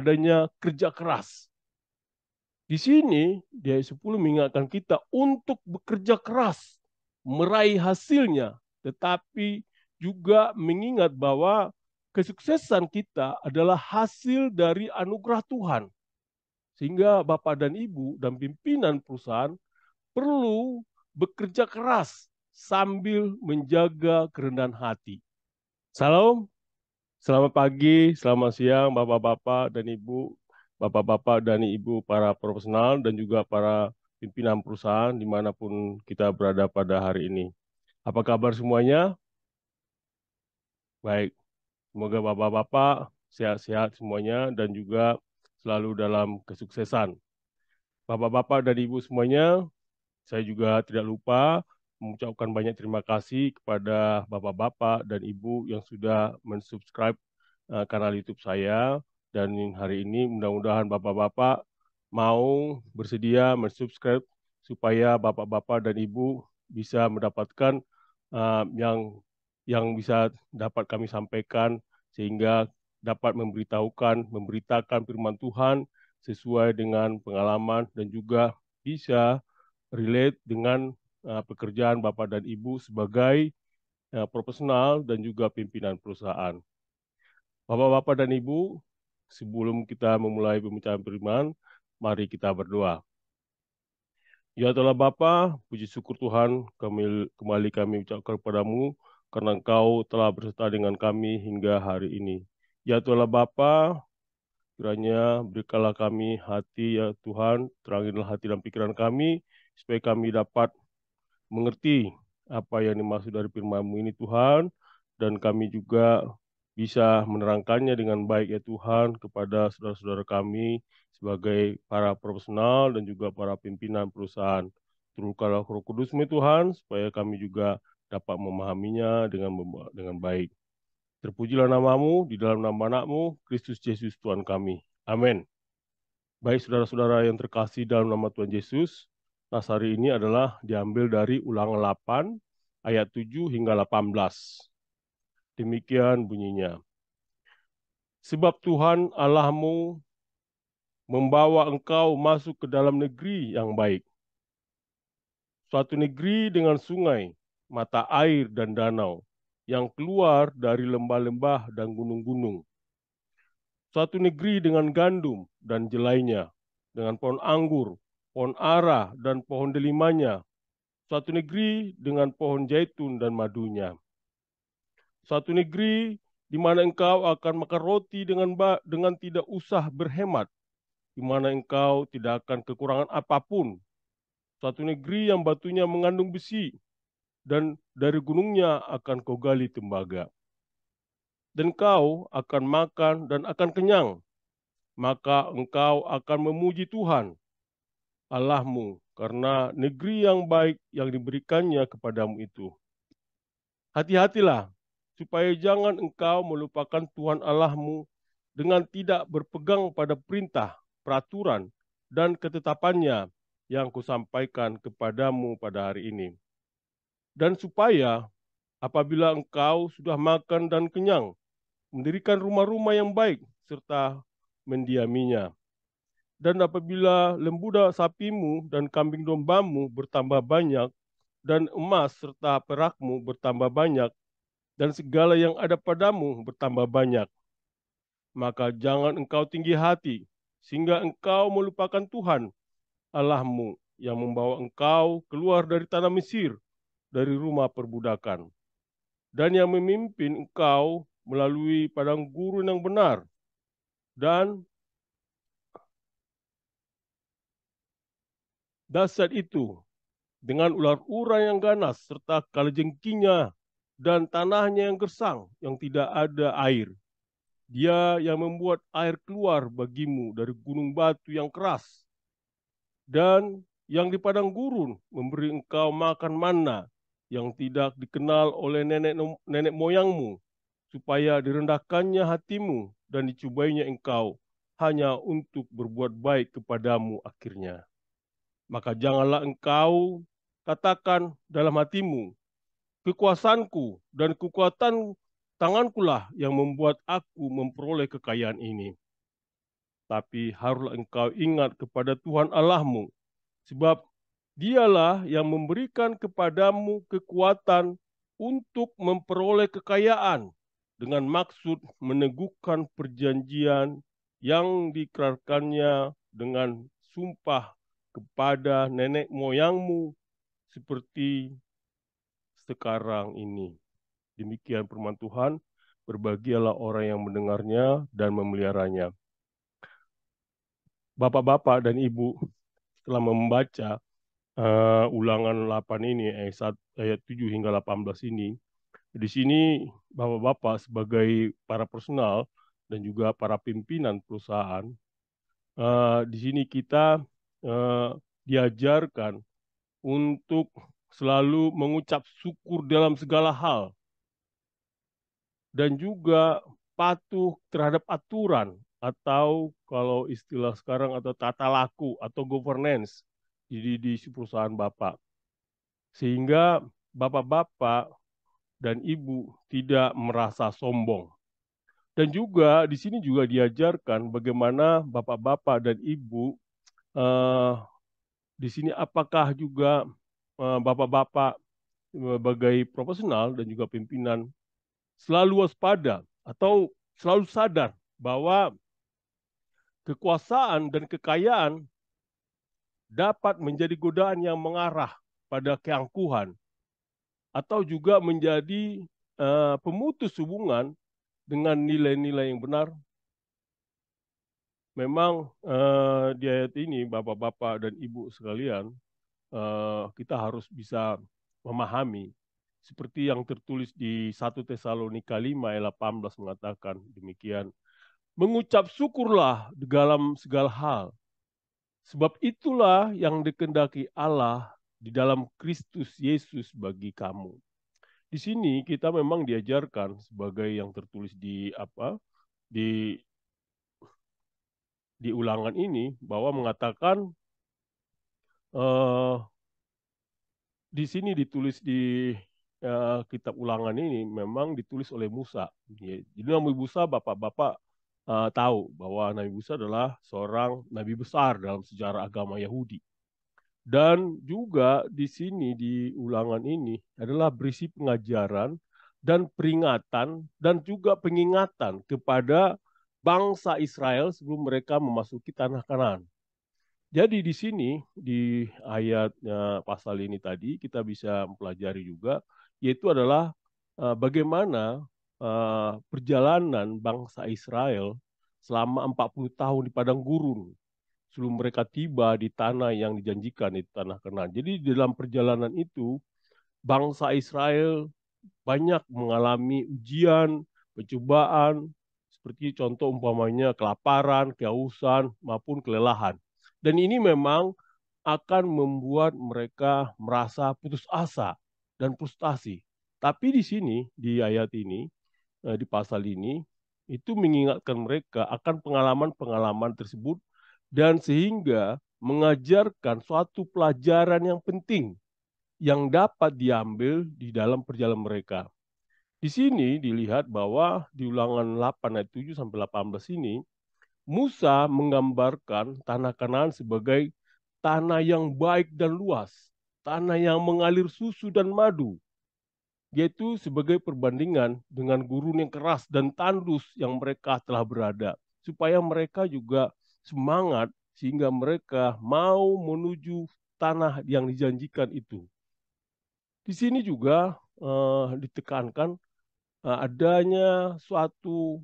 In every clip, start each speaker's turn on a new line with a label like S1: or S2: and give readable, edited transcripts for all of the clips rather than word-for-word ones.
S1: adanya kerja keras. Di sini, di ayat 10 mengingatkan kita untuk bekerja keras, meraih hasilnya, tetapi juga mengingat bahwa kesuksesan kita adalah hasil dari anugerah Tuhan. Sehingga Bapak dan Ibu dan pimpinan perusahaan perlu bekerja keras sambil menjaga kerendahan hati. Salam, selamat pagi, selamat siang Bapak-Bapak dan Ibu, Bapak-Bapak dan Ibu para profesional dan juga para pimpinan perusahaan dimanapun kita berada pada hari ini. Apa kabar semuanya? Baik, semoga Bapak-Bapak sehat-sehat semuanya dan juga selalu dalam kesuksesan. Bapak-Bapak dan Ibu semuanya, saya juga tidak lupa mengucapkan banyak terima kasih kepada Bapak-Bapak dan Ibu yang sudah mensubscribe kanal YouTube saya. Dan hari ini mudah-mudahan Bapak-Bapak mau bersedia mensubscribe supaya Bapak-Bapak dan Ibu bisa mendapatkan yang bisa dapat kami sampaikan sehingga dapat memberitakan firman Tuhan sesuai dengan pengalaman dan juga bisa relate dengan pekerjaan Bapak dan Ibu sebagai profesional dan juga pimpinan perusahaan. Bapak-Bapak dan Ibu, sebelum kita memulai pembicaraan firman, mari kita berdoa. Ya Tuhan Bapa, puji syukur Tuhan, kembali kami ucapkan kepadamu, karena Engkau telah berserta dengan kami hingga hari ini. Ya Tuhan Bapa, kiranya berikanlah kami hati ya Tuhan, terangilah hati dan pikiran kami, supaya kami dapat mengerti apa yang dimaksud dari firman-Mu ini Tuhan, dan kami juga bisa menerangkannya dengan baik ya Tuhan kepada saudara-saudara kami sebagai para profesional dan juga para pimpinan perusahaan. Turunkanlah Roh Kudus-Mu Tuhan, supaya kami juga dapat memahaminya dengan baik. Terpujilah nama-Mu di dalam nama anak-Mu, Kristus Yesus Tuhan kami. Amin. Baik saudara-saudara yang terkasih dalam nama Tuhan Yesus, nas hari ini adalah diambil dari Ulangan 8 ayat 7 hingga 18. Demikian bunyinya. Sebab Tuhan Allahmu membawa engkau masuk ke dalam negeri yang baik. Suatu negeri dengan sungai, mata air dan danau, yang keluar dari lembah-lembah dan gunung-gunung. Suatu negeri dengan gandum dan jelainya, dengan pohon anggur, pohon ara dan pohon delimanya. Suatu negeri dengan pohon zaitun dan madunya. Suatu negeri di mana engkau akan makan roti dengan tidak usah berhemat, di mana engkau tidak akan kekurangan apapun. Suatu negeri yang batunya mengandung besi, dan dari gunungnya akan kau gali tembaga. Dan kau akan makan dan akan kenyang, maka engkau akan memuji Tuhan Allahmu karena negeri yang baik yang diberikannya kepadamu itu. Hati-hatilah, supaya jangan engkau melupakan Tuhan Allahmu dengan tidak berpegang pada perintah, peraturan, dan ketetapannya yang kusampaikan kepadamu pada hari ini. Dan supaya apabila engkau sudah makan dan kenyang, mendirikan rumah-rumah yang baik serta mendiaminya. Dan apabila lembu sapimu dan kambing dombamu bertambah banyak, dan emas serta perakmu bertambah banyak, dan segala yang ada padamu bertambah banyak, maka jangan engkau tinggi hati, sehingga engkau melupakan Tuhan Allahmu yang membawa engkau keluar dari tanah Mesir, dari rumah perbudakan, dan yang memimpin engkau melalui padang gurun yang benar, dan dahsyat itu, dengan ular-ular yang ganas, serta kalajengkinya, dan tanahnya yang gersang, yang tidak ada air. Dia yang membuat air keluar bagimu dari gunung batu yang keras, dan yang di padang gurun memberi engkau makan manna yang tidak dikenal oleh nenek moyangmu, supaya direndahkannya hatimu dan dicobainya engkau hanya untuk berbuat baik kepadamu akhirnya. Maka janganlah engkau katakan dalam hatimu, kekuasaanku dan kekuatan tangankulah yang membuat aku memperoleh kekayaan ini. tapi haruslah engkau ingat kepada Tuhan Allahmu, sebab Dialah yang memberikan kepadamu kekuatan untuk memperoleh kekayaan dengan maksud meneguhkan perjanjian yang diikrarkannya dengan sumpah kepada nenek moyangmu seperti sekarang ini. Demikian firman Tuhan, berbahagialah orang yang mendengarnya dan memeliharanya. Bapak-bapak dan ibu, setelah membaca Ulangan 8 ini, ayat 7 hingga 18 ini, di sini bapak-bapak sebagai para personal dan juga para pimpinan perusahaan, di sini kita diajarkan untuk selalu mengucap syukur dalam segala hal dan juga patuh terhadap aturan atau kalau istilah sekarang atau tata laku atau governance di perusahaan Bapak. Sehingga bapak-bapak dan ibu tidak merasa sombong. Dan juga di sini juga diajarkan bagaimana bapak-bapak dan ibu eh, di sini apakah juga bapak-bapak sebagai profesional dan juga pimpinan selalu waspada atau selalu sadar bahwa kekuasaan dan kekayaan dapat menjadi godaan yang mengarah pada keangkuhan atau juga menjadi pemutus hubungan dengan nilai-nilai yang benar. Memang di ayat ini bapak-bapak dan ibu sekalian, kita harus bisa memahami seperti yang tertulis di 1 Tesalonika 5 ayat 18 mengatakan demikian. Mengucap syukurlah di dalam segala hal, sebab itulah yang dikehendaki Allah di dalam Kristus Yesus bagi kamu. Di sini kita memang diajarkan sebagai yang tertulis di ulangan ini bahwa mengatakan eh, di sini ditulis di kitab ulangan ini memang ditulis oleh Musa. Jadi Nabi Musa bapak-bapak tahu bahwa Nabi Musa adalah seorang nabi besar dalam sejarah agama Yahudi. Dan juga di sini di ulangan ini adalah berisi pengajaran dan peringatan dan juga pengingatan kepada bangsa Israel sebelum mereka memasuki tanah Kanaan. Jadi di sini di ayatnya pasal ini tadi kita bisa mempelajari juga yaitu adalah bagaimana perjalanan bangsa Israel selama 40 tahun di padang gurun sebelum mereka tiba di tanah yang dijanjikan, di tanah Kanaan. Jadi dalam perjalanan itu bangsa Israel banyak mengalami ujian, pencobaan, seperti contoh umpamanya kelaparan, kehausan, maupun kelelahan. Dan ini memang akan membuat mereka merasa putus asa dan frustasi. Tapi di sini, di ayat ini, di pasal ini, itu mengingatkan mereka akan pengalaman-pengalaman tersebut dan sehingga mengajarkan suatu pelajaran yang penting yang dapat diambil di dalam perjalanan mereka. Di sini dilihat bahwa di ulangan 8 ayat 7 sampai 18 ini, Musa menggambarkan tanah Kanaan sebagai tanah yang baik dan luas, tanah yang mengalir susu dan madu, yaitu sebagai perbandingan dengan gurun yang keras dan tandus yang mereka telah berada, supaya mereka juga semangat sehingga mereka mau menuju tanah yang dijanjikan itu. Di sini juga ditekankan adanya suatu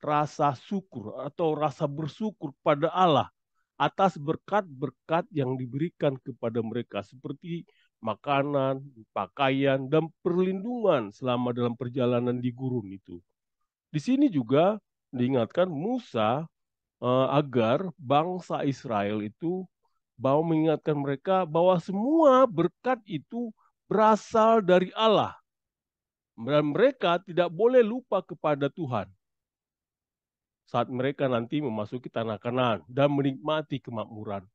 S1: rasa syukur atau rasa bersyukur pada Allah atas berkat-berkat yang diberikan kepada mereka seperti makanan, pakaian, dan perlindungan selama dalam perjalanan di gurun itu. Di sini juga diingatkan Musa agar bangsa Israel itu bahwa mengingatkan mereka bahwa semua berkat itu berasal dari Allah dan mereka tidak boleh lupa kepada Tuhan saat mereka nanti memasuki tanah Kanaan dan menikmati kemakmuran.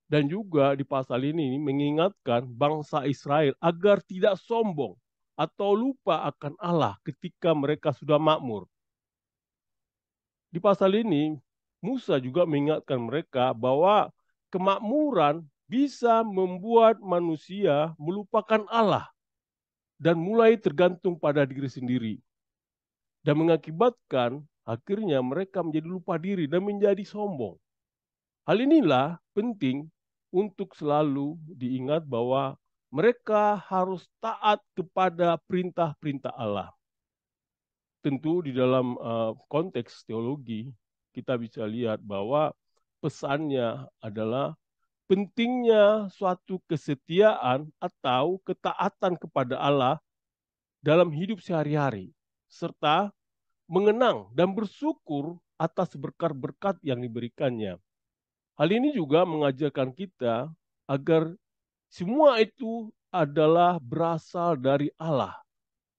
S1: Dan juga di pasal ini mengingatkan bangsa Israel agar tidak sombong atau lupa akan Allah ketika mereka sudah makmur. Di pasal ini Musa juga mengingatkan mereka bahwa kemakmuran bisa membuat manusia melupakan Allah dan mulai tergantung pada diri sendiri, dan mengakibatkan akhirnya mereka menjadi lupa diri dan menjadi sombong. Hal inilah penting untuk selalu diingat bahwa mereka harus taat kepada perintah-perintah Allah. Tentu di dalam konteks teologi kita bisa lihat bahwa pesannya adalah pentingnya suatu kesetiaan atau ketaatan kepada Allah dalam hidup sehari-hari, serta mengenang dan bersyukur atas berkat-berkat yang diberikannya. Hal ini juga mengajarkan kita agar semua itu adalah berasal dari Allah,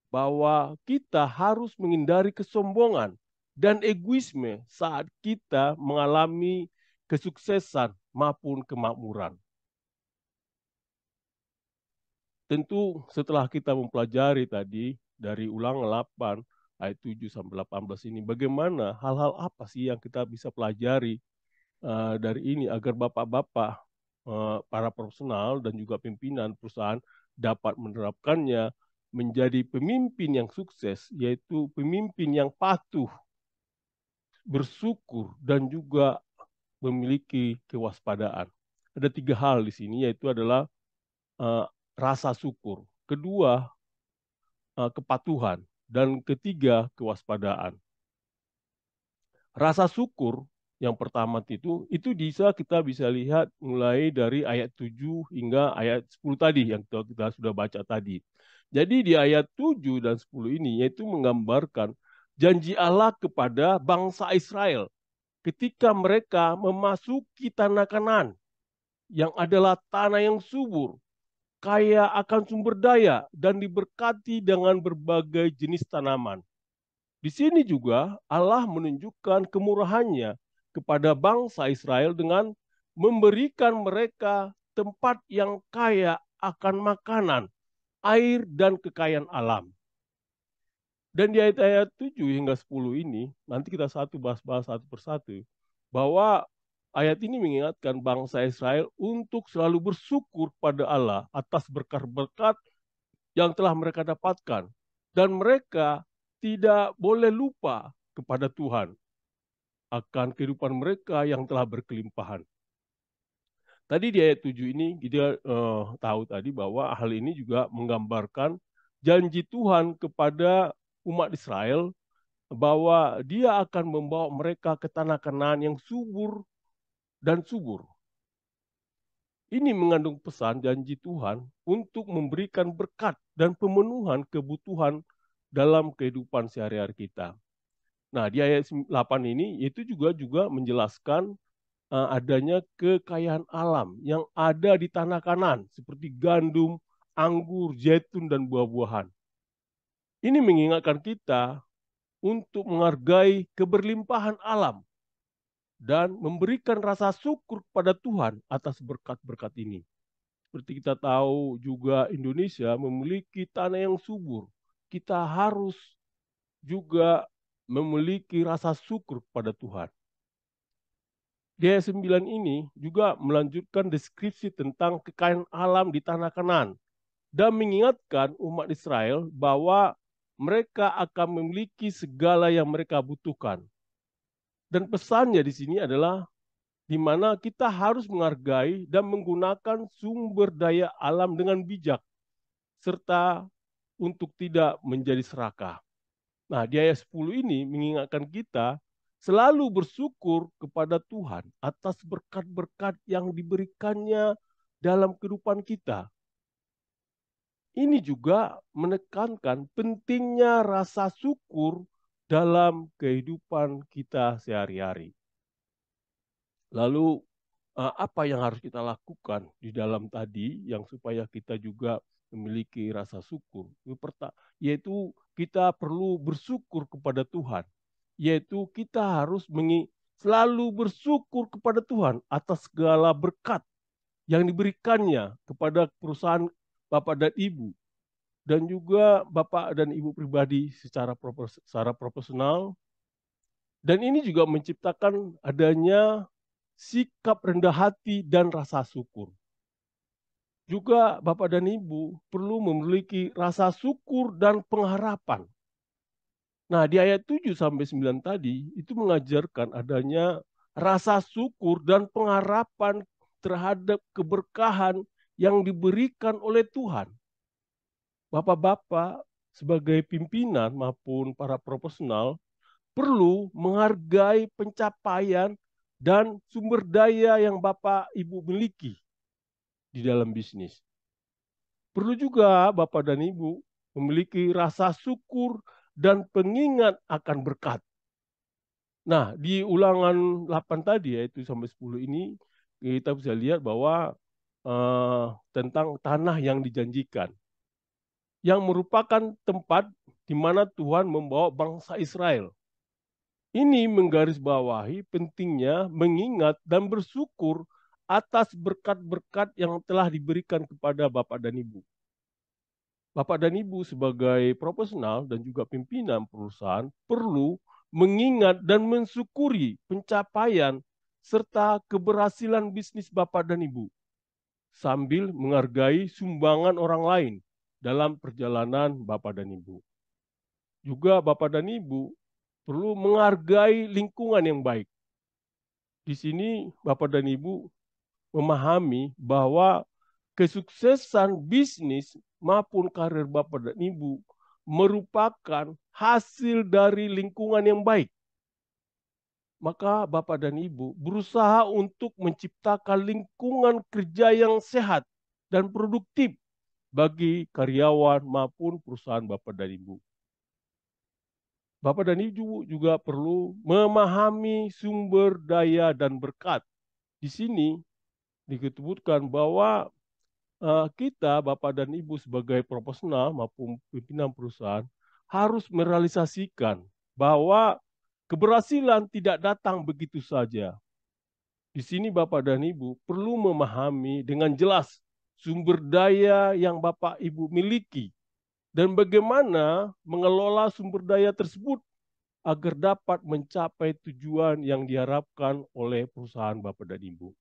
S1: bahwa kita harus menghindari kesombongan dan egoisme saat kita mengalami kesuksesan maupun kemakmuran. Tentu setelah kita mempelajari tadi dari Ulangan 8 ayat 7 sampai 18 ini, bagaimana hal-hal apa sih yang kita bisa pelajari dari ini agar bapak-bapak, para profesional dan juga pimpinan perusahaan dapat menerapkannya menjadi pemimpin yang sukses, yaitu pemimpin yang patuh, bersyukur, dan juga memiliki kewaspadaan. Ada 3 hal di sini, yaitu adalah uh, rasa syukur, kedua kepatuhan, dan ketiga kewaspadaan. Rasa syukur yang pertama itu kita bisa lihat mulai dari ayat 7 hingga ayat 10 tadi yang kita sudah baca tadi. Jadi di ayat 7 dan 10 ini yaitu menggambarkan janji Allah kepada bangsa Israel ketika mereka memasuki tanah Kanaan yang adalah tanah yang subur, kaya akan sumber daya dan diberkati dengan berbagai jenis tanaman. Di sini juga Allah menunjukkan kemurahannya kepada bangsa Israel dengan memberikan mereka tempat yang kaya akan makanan, air, dan kekayaan alam. Dan di ayat-ayat 7 hingga 10 ini, nanti kita bahas satu persatu, bahwa ayat ini mengingatkan bangsa Israel untuk selalu bersyukur pada Allah atas berkat-berkat yang telah mereka dapatkan. Dan mereka tidak boleh lupa kepada Tuhan akan kehidupan mereka yang telah berkelimpahan. Tadi di ayat 7 ini kita tahu tadi bahwa hal ini juga menggambarkan janji Tuhan kepada umat Israel bahwa Dia akan membawa mereka ke tanah Kanaan yang subur dan subur. Ini mengandung pesan janji Tuhan untuk memberikan berkat dan pemenuhan kebutuhan dalam kehidupan sehari-hari kita. Nah, di ayat 8 ini itu juga menjelaskan adanya kekayaan alam yang ada di tanah Kanaan seperti gandum, anggur, zaitun, dan buah-buahan. Ini mengingatkan kita untuk menghargai keberlimpahan alam dan memberikan rasa syukur kepada Tuhan atas berkat-berkat ini. Seperti kita tahu juga Indonesia memiliki tanah yang subur. Kita harus juga memiliki rasa syukur kepada Tuhan. Di ayat 9 ini juga melanjutkan deskripsi tentang kekayaan alam di tanah Kanaan dan mengingatkan umat Israel bahwa mereka akan memiliki segala yang mereka butuhkan. Dan pesannya di sini adalah di mana kita harus menghargai dan menggunakan sumber daya alam dengan bijak, serta untuk tidak menjadi serakah. Nah, di ayat 10 ini mengingatkan kita selalu bersyukur kepada Tuhan atas berkat-berkat yang diberikannya dalam kehidupan kita. Ini juga menekankan pentingnya rasa syukur dalam kehidupan kita sehari-hari. Lalu apa yang harus kita lakukan di dalam tadi yang supaya kita juga memiliki rasa syukur? Yaitu kita perlu bersyukur kepada Tuhan. Yaitu kita harus selalu bersyukur kepada Tuhan atas segala berkat yang diberikannya kepada perusahaan Bapak dan Ibu. Dan juga Bapak dan Ibu pribadi secara profesional Dan ini juga menciptakan adanya sikap rendah hati dan rasa syukur. Juga Bapak dan Ibu perlu memiliki rasa syukur dan pengharapan. Nah, di ayat 7 sampai 9 tadi itu mengajarkan adanya rasa syukur dan pengharapan terhadap keberkahan yang diberikan oleh Tuhan. Bapak-bapak sebagai pimpinan maupun para profesional perlu menghargai pencapaian dan sumber daya yang Bapak Ibu miliki di dalam bisnis. Perlu juga Bapak dan Ibu memiliki rasa syukur dan pengingat akan berkat. Nah, di ulangan 8 tadi yaitu sampai 10 ini kita bisa lihat bahwa tentang tanah yang dijanjikan yang merupakan tempat di mana Tuhan membawa bangsa Israel. Ini menggarisbawahi pentingnya mengingat dan bersyukur atas berkat-berkat yang telah diberikan kepada Bapak dan Ibu. Bapak dan Ibu sebagai profesional dan juga pimpinan perusahaan perlu mengingat dan mensyukuri pencapaian serta keberhasilan bisnis Bapak dan Ibu sambil menghargai sumbangan orang lain dalam perjalanan Bapak dan Ibu. Juga Bapak dan Ibu perlu menghargai lingkungan yang baik. Di sini Bapak dan Ibu memahami bahwa kesuksesan bisnis maupun karir Bapak dan Ibu merupakan hasil dari lingkungan yang baik. Maka Bapak dan Ibu berusaha untuk menciptakan lingkungan kerja yang sehat dan produktif bagi karyawan maupun perusahaan Bapak dan Ibu. Bapak dan Ibu juga perlu memahami sumber daya dan berkat. Di sini disebutkan bahwa kita, Bapak dan Ibu sebagai profesional maupun pimpinan perusahaan harus merealisasikan bahwa keberhasilan tidak datang begitu saja. Di sini Bapak dan Ibu perlu memahami dengan jelas sumber daya yang Bapak Ibu miliki dan bagaimana mengelola sumber daya tersebut agar dapat mencapai tujuan yang diharapkan oleh perusahaan Bapak dan Ibu.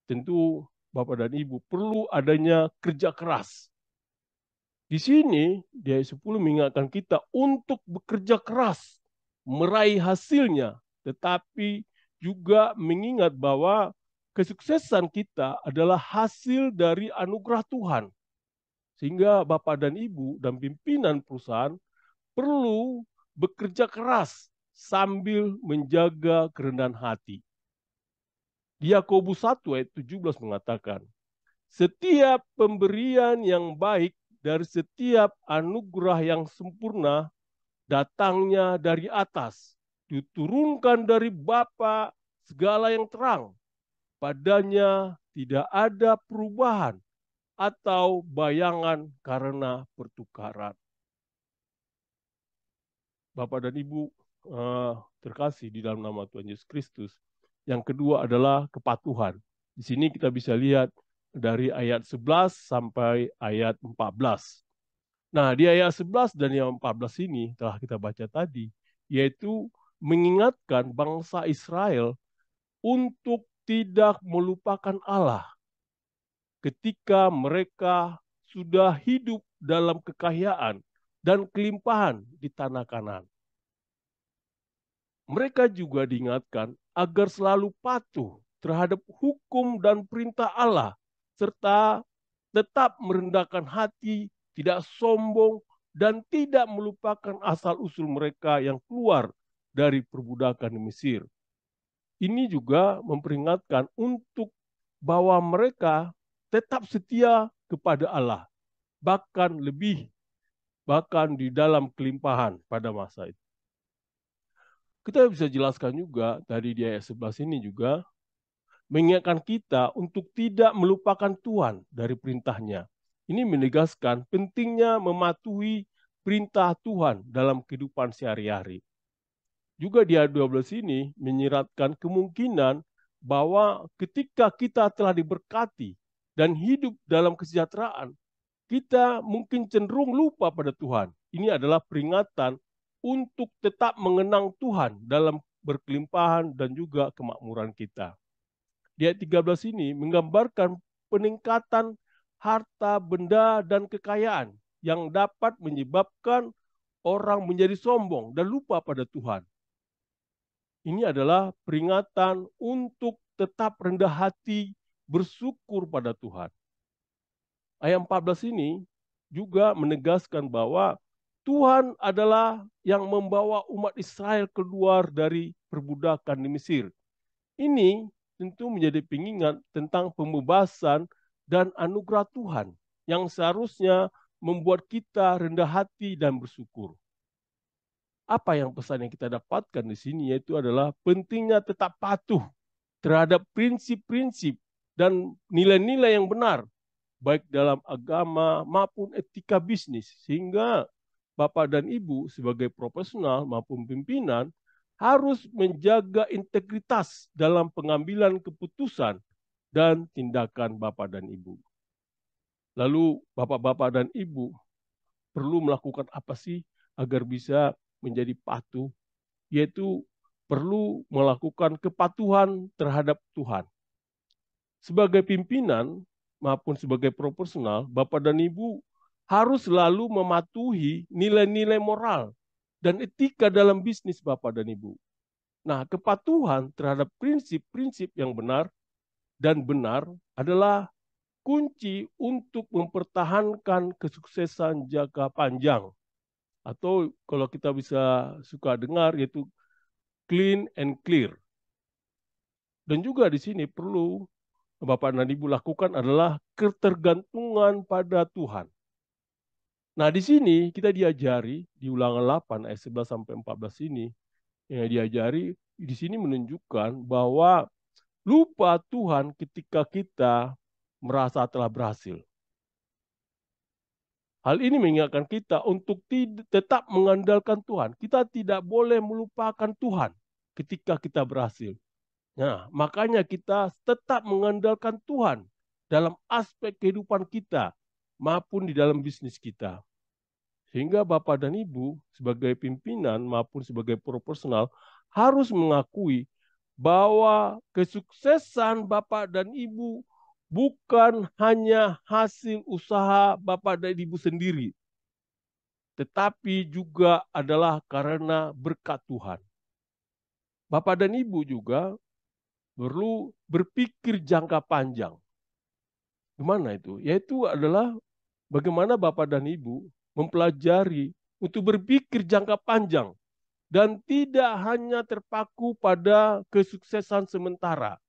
S1: Tentu Bapak dan Ibu perlu adanya kerja keras. Di sini di ayat 10 mengingatkan kita untuk bekerja keras, meraih hasilnya, tetapi juga mengingat bahwa kesuksesan kita adalah hasil dari anugerah Tuhan. Sehingga Bapak dan Ibu dan pimpinan perusahaan perlu bekerja keras sambil menjaga kerendahan hati. Di Yakobus 1 ayat 17 mengatakan, setiap pemberian yang baik dari setiap anugerah yang sempurna datangnya dari atas, diturunkan dari Bapa segala yang terang. Padanya tidak ada perubahan atau bayangan karena pertukaran. Bapak dan Ibu terkasih di dalam nama Tuhan Yesus Kristus. Yang kedua adalah kepatuhan. Di sini kita bisa lihat dari ayat 11 sampai ayat 14. Nah, di ayat 11 dan yang 14 ini telah kita baca tadi, yaitu mengingatkan bangsa Israel untuk tidak melupakan Allah ketika mereka sudah hidup dalam kekayaan dan kelimpahan di tanah Kanaan. Mereka juga diingatkan agar selalu patuh terhadap hukum dan perintah Allah, serta tetap merendahkan hati, tidak sombong, dan tidak melupakan asal-usul mereka yang keluar dari perbudakan di Mesir. Ini juga memperingatkan untuk bahwa mereka tetap setia kepada Allah, bahkan di dalam kelimpahan pada masa itu. Kita bisa jelaskan juga dari di ayat 11 ini juga mengingatkan kita untuk tidak melupakan Tuhan dari perintahnya. Ini menegaskan pentingnya mematuhi perintah Tuhan dalam kehidupan sehari-hari. Juga di ayat 12 ini menyiratkan kemungkinan bahwa ketika kita telah diberkati dan hidup dalam kesejahteraan, kita mungkin cenderung lupa pada Tuhan. Ini adalah peringatan untuk tetap mengenang Tuhan dalam berkelimpahan dan juga kemakmuran kita. Di ayat 13 ini menggambarkan peningkatan harta, benda, dan kekayaan yang dapat menyebabkan orang menjadi sombong dan lupa pada Tuhan. Ini adalah peringatan untuk tetap rendah hati, bersyukur pada Tuhan. Ayat 14 ini juga menegaskan bahwa Tuhan adalah yang membawa umat Israel keluar dari perbudakan di Mesir. Ini tentu menjadi pengingat tentang pembebasan dan anugerah Tuhan yang seharusnya membuat kita rendah hati dan bersyukur. Apa yang pesan yang kita dapatkan di sini yaitu adalah pentingnya tetap patuh terhadap prinsip-prinsip dan nilai-nilai yang benar baik dalam agama maupun etika bisnis, sehingga Bapak dan Ibu sebagai profesional maupun pimpinan harus menjaga integritas dalam pengambilan keputusan dan tindakan Bapak dan Ibu. Lalu Bapak-bapak dan Ibu perlu melakukan apa sih agar bisa menjadi patuh? Yaitu perlu melakukan kepatuhan terhadap Tuhan. Sebagai pimpinan maupun sebagai proporsional, Bapak dan Ibu harus selalu mematuhi nilai-nilai moral dan etika dalam bisnis Bapak dan Ibu. Nah, kepatuhan terhadap prinsip-prinsip yang benar dan benar adalah kunci untuk mempertahankan kesuksesan jangka panjang. Atau kalau kita bisa suka dengar yaitu clean and clear. Dan juga di sini perlu Bapak dan Ibu lakukan adalah ketergantungan pada Tuhan. Nah, di sini kita diajari di Ulangan 8 ayat 11 sampai 14 ini, yang diajari di sini menunjukkan bahwa lupa Tuhan ketika kita merasa telah berhasil. Hal ini mengingatkan kita untuk tetap mengandalkan Tuhan. Kita tidak boleh melupakan Tuhan ketika kita berhasil. Nah, makanya kita tetap mengandalkan Tuhan dalam aspek kehidupan kita maupun di dalam bisnis kita. Sehingga Bapak dan Ibu sebagai pimpinan maupun sebagai proporsional harus mengakui bahwa kesuksesan Bapak dan Ibu bukan hanya hasil usaha Bapak dan Ibu sendiri, tetapi juga adalah karena berkat Tuhan. Bapak dan Ibu juga perlu berpikir jangka panjang. Gimana itu? Yaitu adalah bagaimana Bapak dan Ibu mempelajari untuk berpikir jangka panjang dan tidak hanya terpaku pada kesuksesan sementara.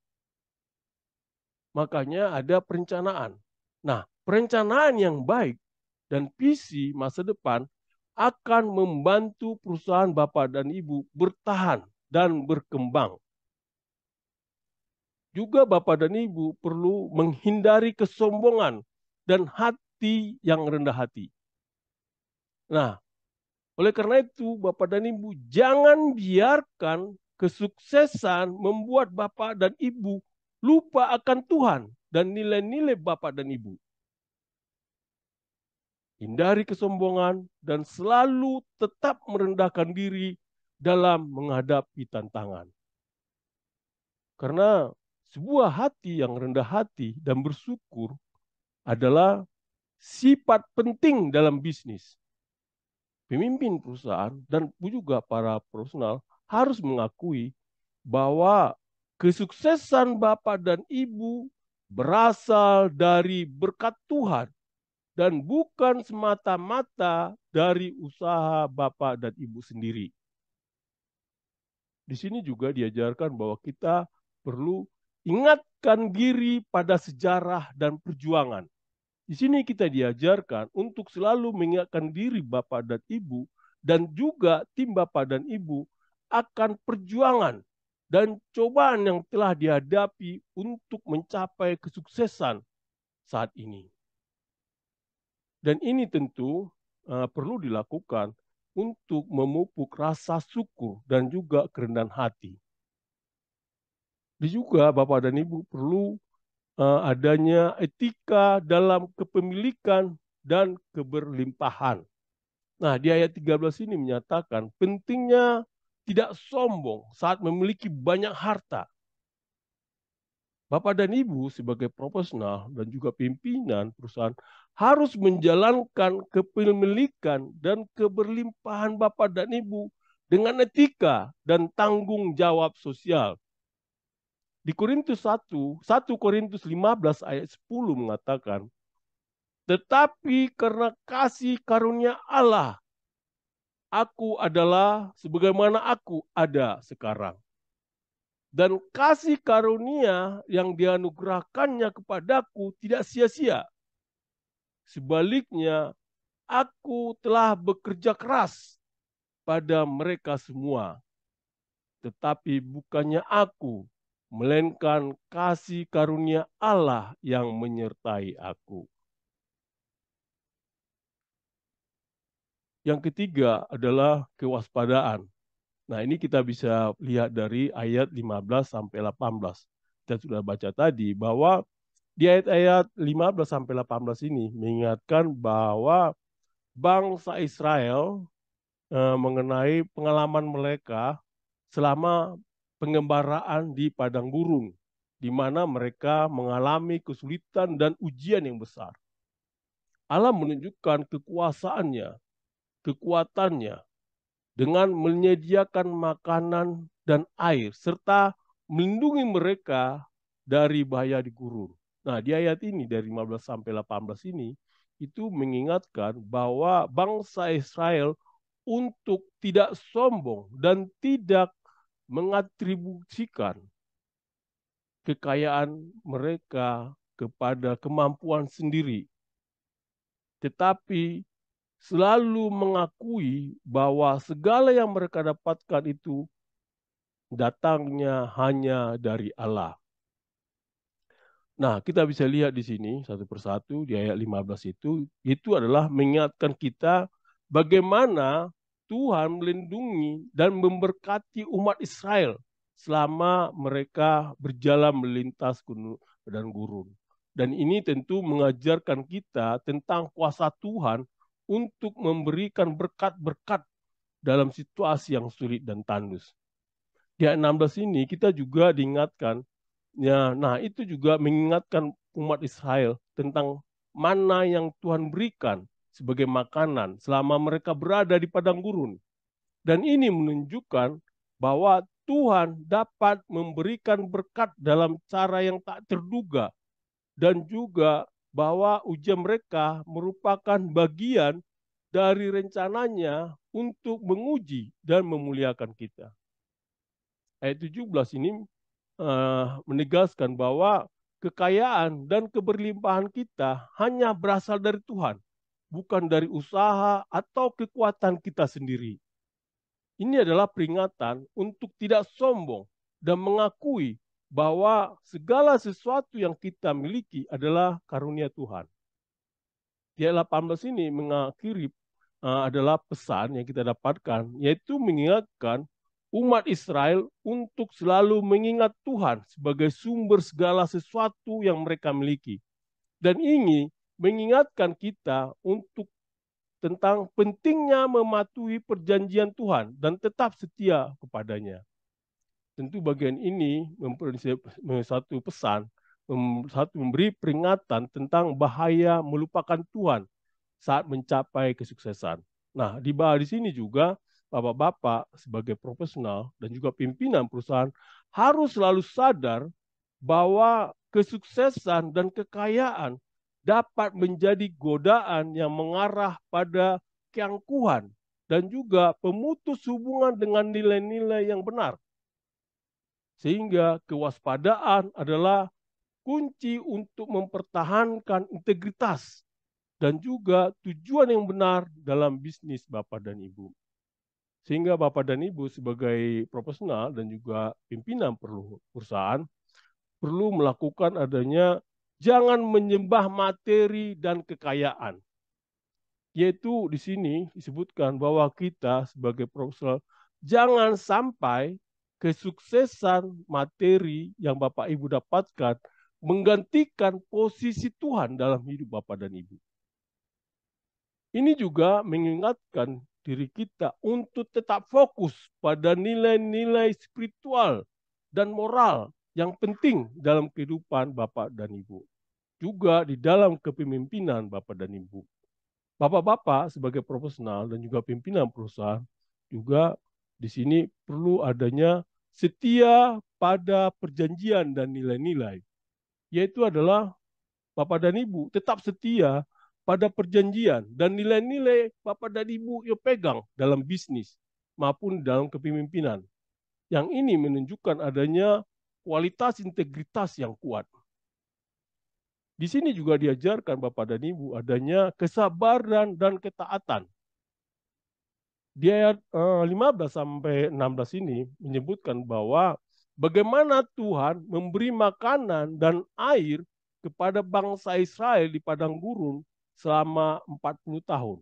S1: Makanya ada perencanaan. Nah, perencanaan yang baik dan visi masa depan akan membantu perusahaan Bapak dan Ibu bertahan dan berkembang. Juga Bapak dan Ibu perlu menghindari kesombongan dan hati yang rendah hati. Nah, oleh karena itu Bapak dan Ibu jangan biarkan kesuksesan membuat Bapak dan Ibu lupa akan Tuhan dan nilai-nilai Bapak dan Ibu. Hindari kesombongan dan selalu tetap merendahkan diri dalam menghadapi tantangan. Karena sebuah hati yang rendah hati dan bersyukur adalah sifat penting dalam bisnis. Pemimpin perusahaan dan juga para profesional harus mengakui bahwa kesuksesan Bapak dan Ibu berasal dari berkat Tuhan dan bukan semata-mata dari usaha Bapak dan Ibu sendiri. Di sini juga diajarkan bahwa kita perlu ingatkan diri pada sejarah dan perjuangan. Di sini kita diajarkan untuk selalu mengingatkan diri Bapak dan Ibu dan juga tim Bapak dan Ibu akan perjuangan dan cobaan yang telah dihadapi untuk mencapai kesuksesan saat ini. Dan ini tentu perlu dilakukan untuk memupuk rasa syukur dan juga kerendahan hati. Dan juga Bapak dan Ibu perlu adanya etika dalam kepemilikan dan keberlimpahan. Nah, di ayat 13 ini menyatakan pentingnya tidak sombong saat memiliki banyak harta. Bapak dan Ibu sebagai profesional dan juga pimpinan perusahaan harus menjalankan kepemilikan dan keberlimpahan Bapak dan Ibu dengan etika dan tanggung jawab sosial. Di Korintus 1 Korintus 15 ayat 10 mengatakan, tetapi karena kasih karunia Allah, aku adalah sebagaimana aku ada sekarang. Dan kasih karunia yang dianugerahkannya kepadaku tidak sia-sia. Sebaliknya, aku telah bekerja keras pada mereka semua. Tetapi bukannya aku, melainkan kasih karunia Allah yang menyertai aku. Yang ketiga adalah kewaspadaan. Nah, ini kita bisa lihat dari ayat 15 sampai 18. Kita sudah baca tadi bahwa di ayat-ayat 15 sampai 18 ini mengingatkan bahwa bangsa Israel mengenai pengalaman mereka selama pengembaraan di padang gurun, di mana mereka mengalami kesulitan dan ujian yang besar. Allah menunjukkan kekuasaannya, kekuatannya, dengan menyediakan makanan dan air, serta melindungi mereka dari bahaya di gurun. Nah, di ayat ini dari 15 sampai 18 ini, itu mengingatkan bahwa bangsa Israel untuk tidak sombong dan tidak mengatribusikan kekayaan mereka kepada kemampuan sendiri, tetapi selalu mengakui bahwa segala yang mereka dapatkan itu datangnya hanya dari Allah. Nah, kita bisa lihat di sini satu persatu di ayat 15 itu adalah mengingatkan kita bagaimana Tuhan melindungi dan memberkati umat Israel selama mereka berjalan melintas gunung dan gurun. Dan ini tentu mengajarkan kita tentang kuasa Tuhan untuk memberikan berkat-berkat dalam situasi yang sulit dan tandus. Di ayat 16 ini kita juga diingatkan, ya, nah itu juga mengingatkan umat Israel tentang mana yang Tuhan berikan sebagai makanan selama mereka berada di padang gurun. Dan ini menunjukkan bahwa Tuhan dapat memberikan berkat dalam cara yang tak terduga dan juga bahwa ujian mereka merupakan bagian dari rencananya untuk menguji dan memuliakan kita. Ayat 17 ini menegaskan bahwa kekayaan dan keberlimpahan kita hanya berasal dari Tuhan, bukan dari usaha atau kekuatan kita sendiri. Ini adalah peringatan untuk tidak sombong dan mengakui bahwa segala sesuatu yang kita miliki adalah karunia Tuhan. Di ayat 18 ini mengakhiri adalah pesan yang kita dapatkan, yaitu mengingatkan umat Israel untuk selalu mengingat Tuhan sebagai sumber segala sesuatu yang mereka miliki. Dan ini mengingatkan kita untuk tentang pentingnya mematuhi perjanjian Tuhan dan tetap setia kepadanya. Tentu bagian ini memberi satu pesan, memberi peringatan tentang bahaya melupakan Tuhan saat mencapai kesuksesan. Nah, di bawah di sini juga bapak-bapak sebagai profesional dan juga pimpinan perusahaan harus selalu sadar bahwa kesuksesan dan kekayaan dapat menjadi godaan yang mengarah pada keangkuhan dan juga pemutus hubungan dengan nilai-nilai yang benar. Sehingga kewaspadaan adalah kunci untuk mempertahankan integritas dan juga tujuan yang benar dalam bisnis Bapak dan Ibu. Sehingga Bapak dan Ibu sebagai profesional dan juga pimpinan perusahaan perlu melakukan adanya jangan menyembah materi dan kekayaan. Yaitu di sini disebutkan bahwa kita sebagai profesional jangan sampai kesuksesan materi yang Bapak Ibu dapatkan menggantikan posisi Tuhan dalam hidup Bapak dan Ibu. Ini juga mengingatkan diri kita untuk tetap fokus pada nilai-nilai spiritual dan moral yang penting dalam kehidupan Bapak dan Ibu. Juga di dalam kepemimpinan Bapak dan Ibu. Bapak-bapak sebagai profesional dan juga pimpinan perusahaan juga di sini perlu adanya setia pada perjanjian dan nilai-nilai. Yaitu adalah Bapak dan Ibu tetap setia pada perjanjian dan nilai-nilai Bapak dan Ibu yang pegang dalam bisnis maupun dalam kepemimpinan. Yang ini menunjukkan adanya kualitas integritas yang kuat. Di sini juga diajarkan Bapak dan Ibu adanya kesabaran dan ketaatan. Di ayat 15 sampai 16 ini menyebutkan bahwa bagaimana Tuhan memberi makanan dan air kepada bangsa Israel di padang gurun selama 40 tahun.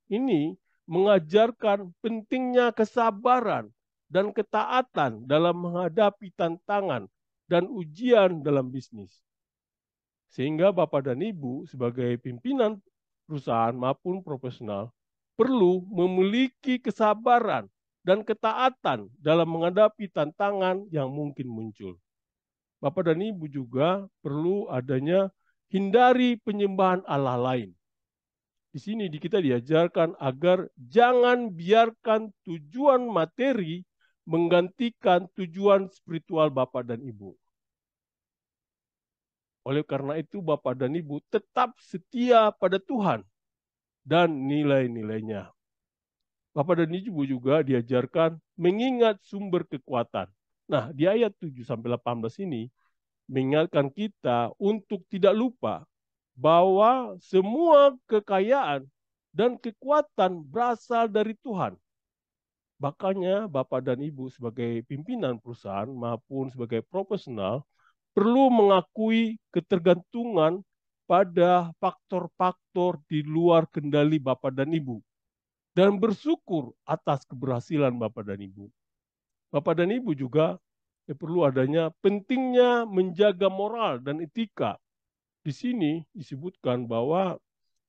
S1: Ini mengajarkan pentingnya kesabaran dan ketaatan dalam menghadapi tantangan dan ujian dalam bisnis. Sehingga Bapak dan Ibu sebagai pimpinan perusahaan maupun profesional perlu memiliki kesabaran dan ketaatan dalam menghadapi tantangan yang mungkin muncul. Bapak dan Ibu juga perlu adanya hindari penyembahan Allah lain. Di sini kita diajarkan agar jangan biarkan tujuan materi menggantikan tujuan spiritual Bapak dan Ibu. Oleh karena itu Bapak dan Ibu tetap setia pada Tuhan dan nilai-nilainya. Bapak dan Ibu juga diajarkan mengingat sumber kekuatan. Nah, di ayat 7-18 ini mengingatkan kita untuk tidak lupa bahwa semua kekayaan dan kekuatan berasal dari Tuhan. Makanya Bapak dan Ibu sebagai pimpinan perusahaan maupun sebagai profesional perlu mengakui ketergantungan pada faktor-faktor di luar kendali Bapak dan Ibu dan bersyukur atas keberhasilan Bapak dan Ibu. Bapak dan Ibu juga perlu adanya pentingnya menjaga moral dan etika. Di sini disebutkan bahwa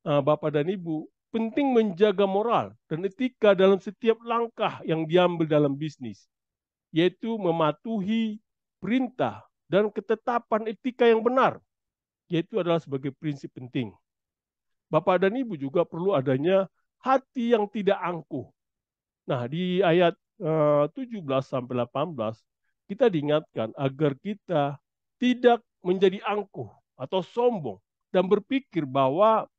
S1: Bapak dan Ibu penting menjaga moral dan etika dalam setiap langkah yang diambil dalam bisnis, yaitu mematuhi perintah dan ketetapan etika yang benar, yaitu adalah sebagai prinsip penting. Bapak dan Ibu juga perlu adanya hati yang tidak angkuh. Nah, di ayat 17-18 kita diingatkan agar kita tidak menjadi angkuh atau sombong dan berpikir bahwa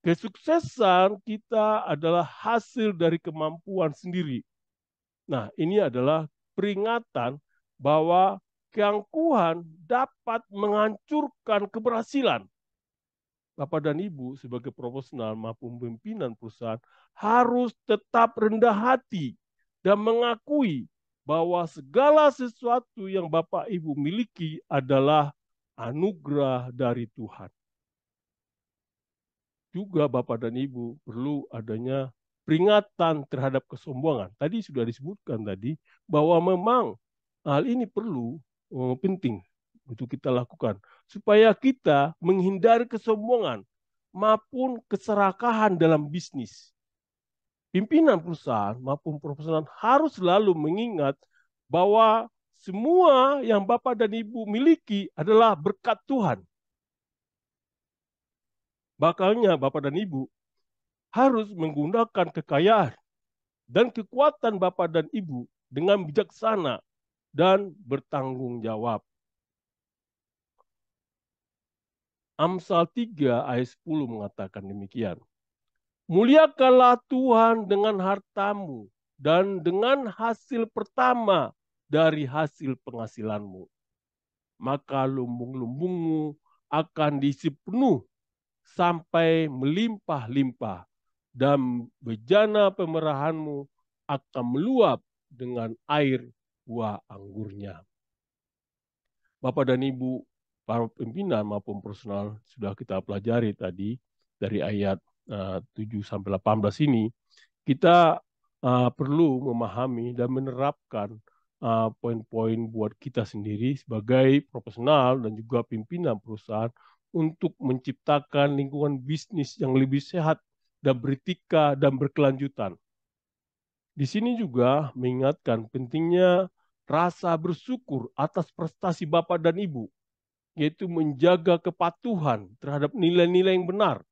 S1: kesuksesan kita adalah hasil dari kemampuan sendiri. Nah, ini adalah peringatan bahwa keangkuhan dapat menghancurkan keberhasilan. Bapak dan Ibu sebagai profesional maupun pimpinan perusahaan harus tetap rendah hati dan mengakui bahwa segala sesuatu yang Bapak Ibu miliki adalah anugerah dari Tuhan. Juga Bapak dan Ibu perlu adanya peringatan terhadap kesombongan. Tadi sudah disebutkan tadi bahwa memang hal ini perlu penting untuk kita lakukan supaya kita menghindari kesombongan maupun keserakahan dalam bisnis. Pimpinan perusahaan maupun profesional harus selalu mengingat bahwa semua yang Bapak dan Ibu miliki adalah berkat Tuhan. Makanya Bapak dan Ibu harus menggunakan kekayaan dan kekuatan Bapak dan Ibu dengan bijaksana dan bertanggung jawab. Amsal 3 ayat 10 mengatakan demikian. Muliakanlah Tuhan dengan hartamu dan dengan hasil pertama dari hasil penghasilanmu. Maka lumbung-lumbungmu akan diisi penuh sampai melimpah-limpah dan bejana pemerahanmu akan meluap dengan air buah anggurnya. Bapak dan Ibu, para pimpinan maupun personal sudah kita pelajari tadi dari ayat 7-18 ini, kita perlu memahami dan menerapkan poin-poin buat kita sendiri sebagai profesional dan juga pimpinan perusahaan untuk menciptakan lingkungan bisnis yang lebih sehat dan beretika dan berkelanjutan. Di sini juga mengingatkan pentingnya rasa bersyukur atas prestasi Bapak dan Ibu, yaitu menjaga kepatuhan terhadap nilai-nilai yang benar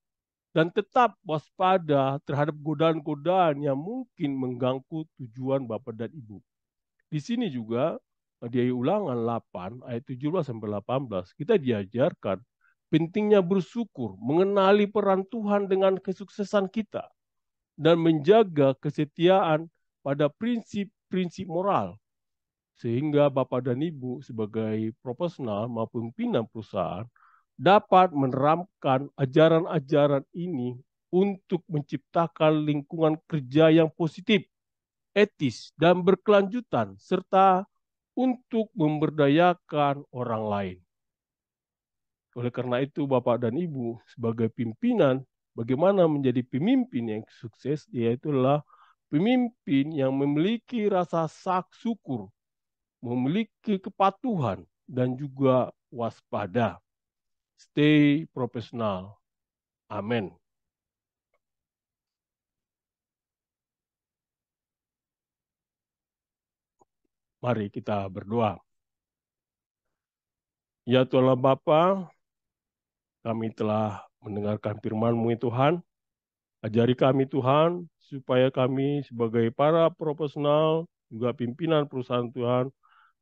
S1: dan tetap waspada terhadap godaan-godaan yang mungkin mengganggu tujuan Bapak dan Ibu. Di sini juga di Ulangan 8 ayat 17 sampai 18 kita diajarkan pentingnya bersyukur, mengenali peran Tuhan dengan kesuksesan kita dan menjaga kesetiaan pada prinsip-prinsip moral sehingga Bapak dan Ibu sebagai profesional maupun pimpinan perusahaan dapat menerapkan ajaran-ajaran ini untuk menciptakan lingkungan kerja yang positif, etis, dan berkelanjutan, serta untuk memberdayakan orang lain. Oleh karena itu, Bapak dan Ibu, sebagai pimpinan, bagaimana menjadi pemimpin yang sukses, yaitulah pemimpin yang memiliki rasa syukur, memiliki kepatuhan, dan juga waspada. Stay profesional. Amin. Mari kita berdoa. Ya Tuhan Bapa, kami telah mendengarkan firman-Mu ya Tuhan. Ajari kami Tuhan, supaya kami sebagai para profesional, juga pimpinan perusahaan Tuhan,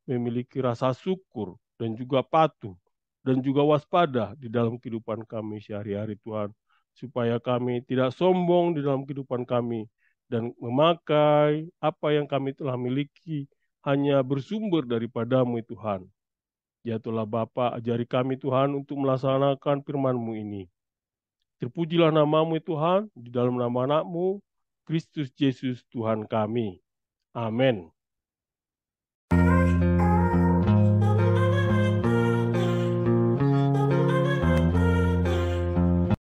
S1: memiliki rasa syukur dan juga patuh dan juga waspada di dalam kehidupan kami sehari-hari Tuhan. Supaya kami tidak sombong di dalam kehidupan kami dan memakai apa yang kami telah miliki hanya bersumber daripadamu Tuhan. Ya Tuhan Bapa, ajari kami Tuhan untuk melaksanakan firman-Mu ini. Terpujilah namamu Tuhan, di dalam nama anakmu, Kristus Yesus Tuhan kami. Amin.